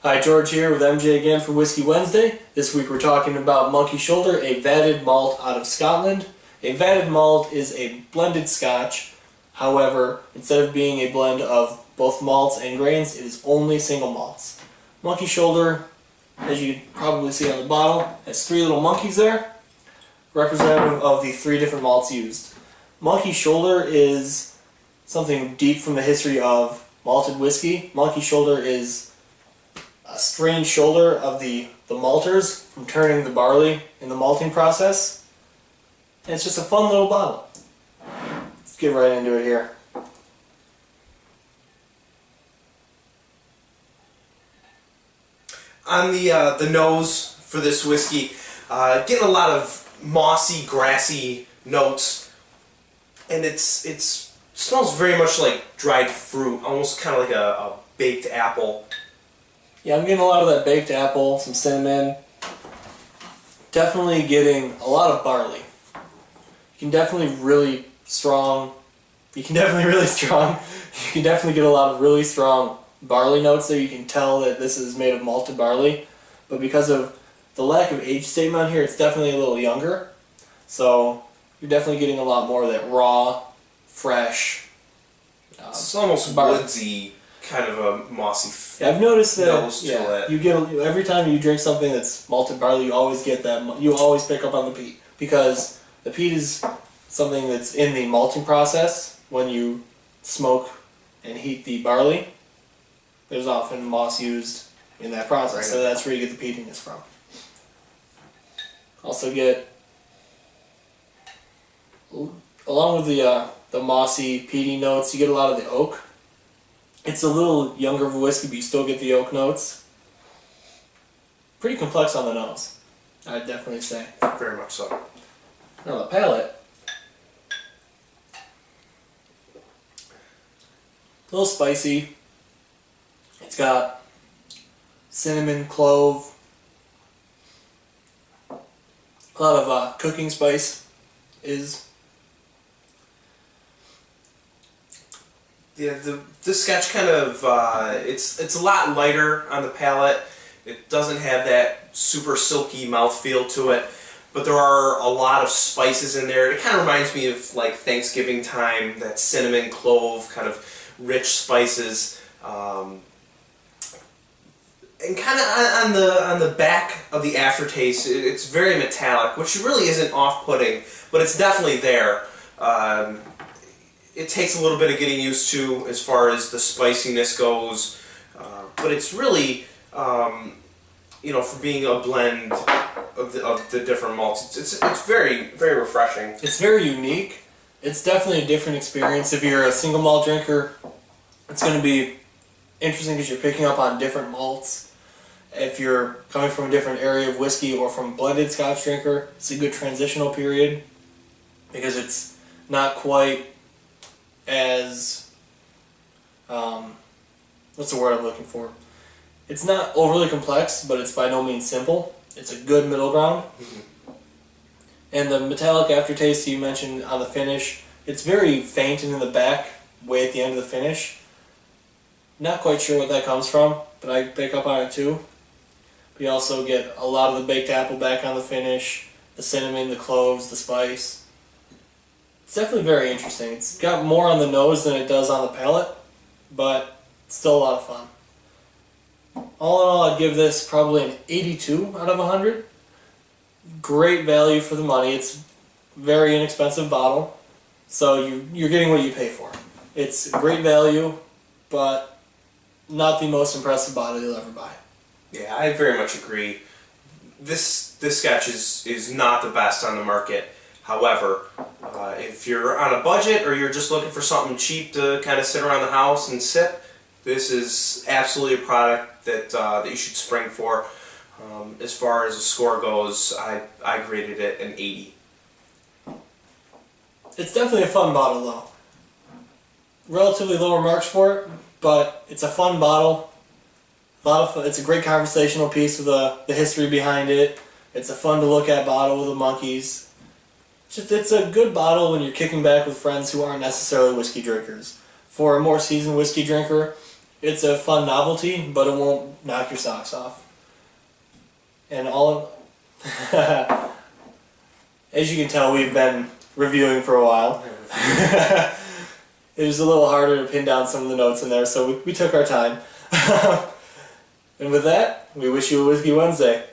Hi, George here with MJ again for Whiskey Wednesday. This week we're talking about Monkey Shoulder, a vatted malt out of Scotland. A vatted malt is a blended scotch. However, instead of being a blend of both malts and grains, it is only single malts. Monkey Shoulder, as you can probably see on the bottle, has three little monkeys there, representative of the three different malts used. Monkey Shoulder is something deep from the history of malted whiskey. Monkey Shoulder is a strained shoulder of the malters from turning the barley in the malting process. And it's just a fun little bottle. Let's get right into it here. On the nose for this whiskey, getting a lot of mossy, grassy notes, and it smells very much like dried fruit, almost kind of like a baked apple. Yeah, I'm getting a lot of that baked apple, some cinnamon. Definitely getting a lot of barley. You can definitely really strong. You can definitely get a lot of really strong barley notes there. You can tell that this is made of malted barley, but because of the lack of age statement on here, it's definitely a little younger. So you're definitely getting a lot more of that raw, fresh. It's almost woodsy, kind of a mossy. Yeah, I've noticed that. Nose to it. You get every time you drink something that's malted barley, you always get that. You always pick up on the peat because the peat is something that's in the malting process. When you smoke and heat the barley, there's often moss used in that process, right. So that's where you get the peatiness from. Also get, along with the mossy, peaty notes, you get a lot of the oak. It's a little younger of a whiskey, but you still get the oak notes. Pretty complex on the nose, I'd definitely say. Very much so. Now the palate, a little spicy. It's got cinnamon, clove, a lot of cooking spice is. Yeah, this scotch kind of it's a lot lighter on the palate. It doesn't have that super silky mouthfeel to it, but there are a lot of spices in there. It kind of reminds me of like Thanksgiving time, that cinnamon, clove, kind of rich spices. And kind of on the back of the aftertaste, it's very metallic, which really isn't off-putting, but it's definitely there. It takes a little bit of getting used to as far as the spiciness goes, but it's really, for being a blend of the different malts, it's very, very refreshing. It's very unique. It's definitely a different experience. If you're a single malt drinker, it's going to be interesting because you're picking up on different malts. If you're coming from a different area of whiskey or from a blended scotch drinker, it's a good transitional period because it's not quite as, what's the word I'm looking for? It's not overly complex, but it's by no means simple. It's a good middle ground. Mm-hmm. And the metallic aftertaste you mentioned on the finish, it's very faint and in the back, way at the end of the finish. Not quite sure what that comes from, but I pick up on it too. But you also get a lot of the baked apple back on the finish, the cinnamon, the cloves, the spice. It's definitely very interesting. It's got more on the nose than it does on the palate, but it's still a lot of fun. All in all, I'd give this probably an 82 out of 100. Great value for the money. It's a very inexpensive bottle, so you're getting what you pay for. It's great value, but not the most impressive bottle you'll ever buy. Yeah, I very much agree. This scotch is not the best on the market. However, if you're on a budget or you're just looking for something cheap to kind of sit around the house and sip, this is absolutely a product that you should spring for. As far as the score goes, I graded it an 80. It's definitely a fun bottle though. Relatively lower marks for it, but it's a fun bottle. A lot of fun. It's a great conversational piece with the history behind it. It's a fun to look at bottle with the monkeys. It's a good bottle when you're kicking back with friends who aren't necessarily whiskey drinkers. For a more seasoned whiskey drinker, It's a fun novelty, but it won't knock your socks off. And as you can tell, we've been reviewing for a while. It was a little harder to pin down some of the notes in there, so we took our time. And with that, we wish you a Whiskey Wednesday.